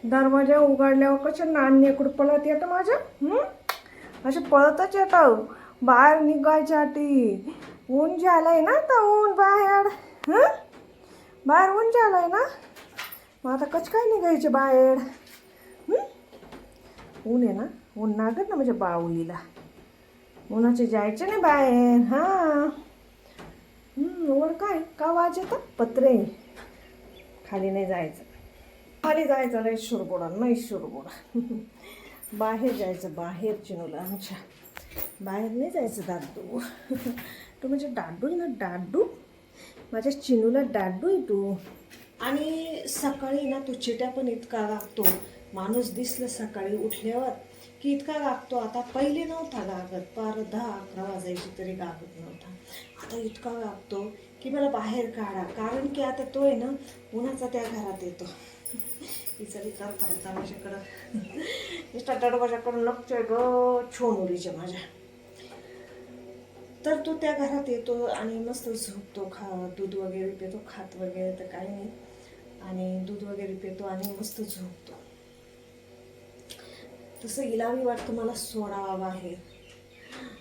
दरवाजा उघडल्यावर कसे नाणेकडे पळत येतं माझं. असे पळतच येतं बाहेर निघायच्यासाठी. ऊन झालंय ना तर ऊन बाहेर. बाहेर ऊन झालंय ना, मग आता कच काय निघायचे बाहेर. ऊन आहे ना, ऊन लागत ना माझ्या बाहुलीला. उन्हाचे जायचे नाही बाहेर. वर काय का वाज येतं पत्रे. खाली नाही जायचं, खाली जायचं नाही शुरबोडा, नाही शुरबोडा. बाहेर जायचं, बाहेर चिनूला आमच्या बाहेर नाही जायचं दादू. तू म्हणजे डाडू आहे ना, डाडू. माझ्या चिनूला डाडू आहे तू. आणि सकाळी ना तो चिट्या पण इतका गागतो. माणूस दिसलं सकाळी उठल्यावर की इतका गागतो. आता पहिले नव्हता गागत, पार 10-11 वाजायची तरी गागत नव्हता. आता इतका गागतो की मला बाहेर काढा, कारण की आता तो आहे ना उन्हाचा त्या घरात येतो. तिचा विचार करता माझ्याकडं नुसता दरवाजाकडून नकतोय ग छोनुरीच्या माझ्या. तर तो त्या घरात येतो आणि मस्त झोपतो, दूध वगैरे पितो, खात वगैरे तर काही नाही, आणि दूध वगैरे पितो आणि मस्त झोपतो. तसं हिलाही वाटतं मला सोडावा बाहेर.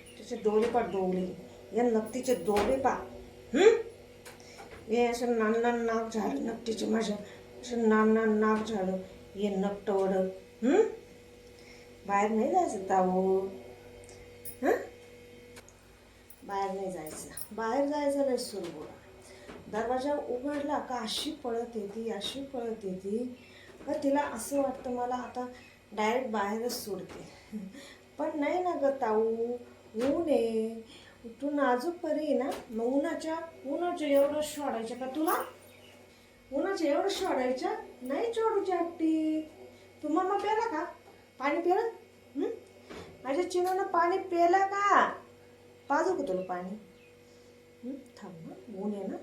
त्याचे डोळे पा, डोळे या नक्तीचे डोळे पा. हे असं नान नाक झालं नक्तीचे माझ्या, असं नान नाक झालं हे नकटवड. बाहेर नाही जायचं ताऊ. बाहेर नाही जायचं, बाहेर जायचं नाही सुरबुडा. दरवाजा उघडला का अशी पळत येते, अशी पळत येते का तिला असं वाटतं मला आता डायरेक्ट बाहेरच सोडते. पण नाही ना ग ताऊ, ऊन आहे. तू नाजूक परी आहे ना, मग उन्हाच्या एवढं सोडायचं का तुला? उन्हाच्या एवढं सोडायचं नाही, सोडूची हट्टी. तू मम्मा प्याला का पाणी? प्यालं माझ्या चिनूनं पाणी प्याला का? पाजू का तुला पाणी? थांब ना, ऊन आहे ना,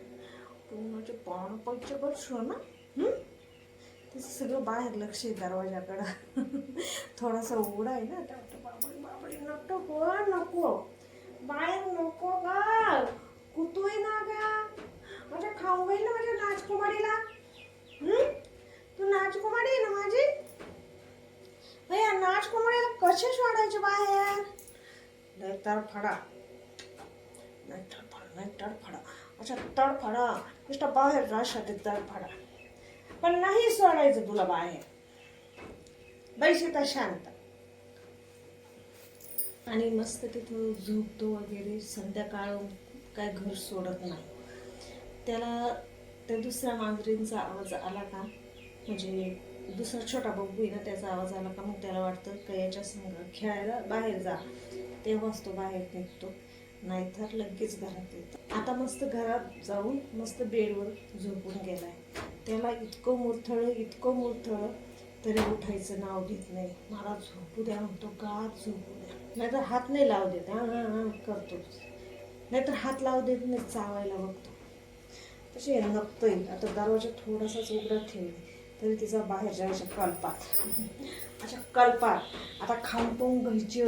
तू माझे पाणी पैसे बसलो ना. तसं सगळं बाहेर लक्ष आहे दरवाजाकडं. थोडासा उघडा आहे ना, बाबडी बाबडी नको गो, नको बाहेर नको ग, कुतोय ना ग माझ्या. खाऊ गई ना माझ्या नाचकुमारीला. तू नाचकुमारी आहे ना माझी. या नाचकुमारीला कसे सोडायचे बाहेर? नाही तडफडा, नाही तडफडा, नाही तडफडा, अच्छा तडफडा नुसतं बाहेर जायसाठी तडफडा. पण नाही सोडायचं तुला बाहेर. बैसे तर शांत. आणि मस्त तिथं झोपतो वगैरे. संध्याकाळ काय घर सोडत नाही. त्याला त्या दुसऱ्या मांजरींचा आवाज आला का, म्हणजे दुसरा छोटा बब्बू आहे ना, त्याचा आवाज आला का मग त्याला वाटतं का याच्या संग खेळायला बाहेर जा, तेव्हाच तो बाहेर निघतो. नाहीतर लगेच घरात येतो. आता मस्त घरात जाऊन मस्त बेडवर झोपून गेलाय. त्याला इतकं मुरथळं तरी उठायचं नाव घेत नाही. मला झोपू द्या म्हणतो, गात झोपू द्या, नाहीतर हात नाही लावू देत. करतो, नाहीतर हात लावू देत नाही, चावायला बघतो. तसे नकतोय. आता दरवाजा थोडासाच उघडा ठेवले तरी तिचा बाहेर जायच्या कल्पात, अशा कल्पात. आता खाऊन पिऊन घ्यायची.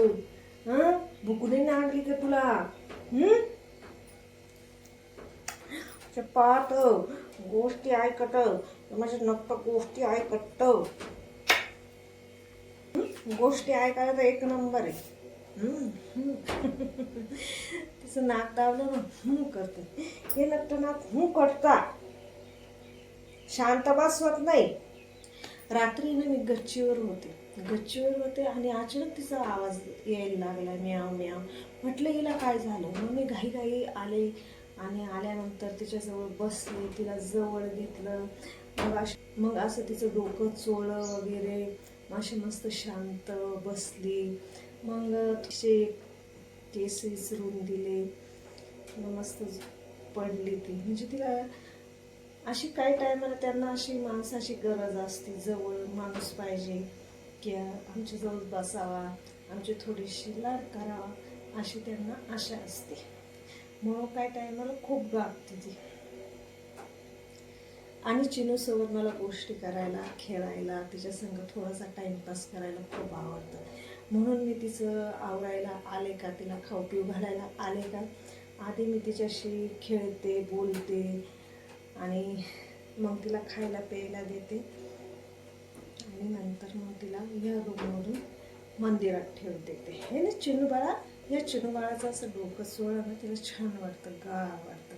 भुकून आणली का तुला? पाहत गोष्टी ऐकत, माझ्या नक्क गोष्टी ऐकत. गोष्टी ऐकायला तर एक नंबर आहे. तिचं नाक दाबलं ना करते. हे नक्क नाक करता, शांत बसवत नाही. रात्री ना मी गच्चीवर होते आणि अचानक तिचा आवाज यायला लागला, म्याव म्याव. म्हटलं हिला काय झालं. मग मी घाई आले आणि आल्यानंतर तिच्याजवळ बसले, तिला जवळ घेतलं. मग असं तिचं डोकं चोळलं वगैरे, अशी मस्त शांत बसली. मग तिचे केस विसरून दिले. मग मस्त पडली ती. म्हणजे तिला अशी काही टायमाला त्यांना अशी माणसाची गरज असते, जवळ माणूस पाहिजे की आमच्या जवळ बसावा, आमची थोडीशी लाड करावा, अशी त्यांना आशा असते. म्हणून काही टायमाला खूप गागते ती. आणि चिनूसोबत मला गोष्टी करायला, खेळायला, तिच्या संग थोडासा टाईमपास करायला खूप आवडतं. म्हणून मी तिचं आवरायला आले का, तिला खाऊ पिऊ घालायला आले का, आधी मी तिच्याशी खेळते, बोलते आणि मग तिला खायला प्यायला देते आणि नंतर तर मग तिला या रूमवरून मंदिरात ठेवून देते. हे ना चिनू बाळा, या चिनू बाळाचं असं डोकं सोळं ना तिला छान वाटतं, गार वाटतं.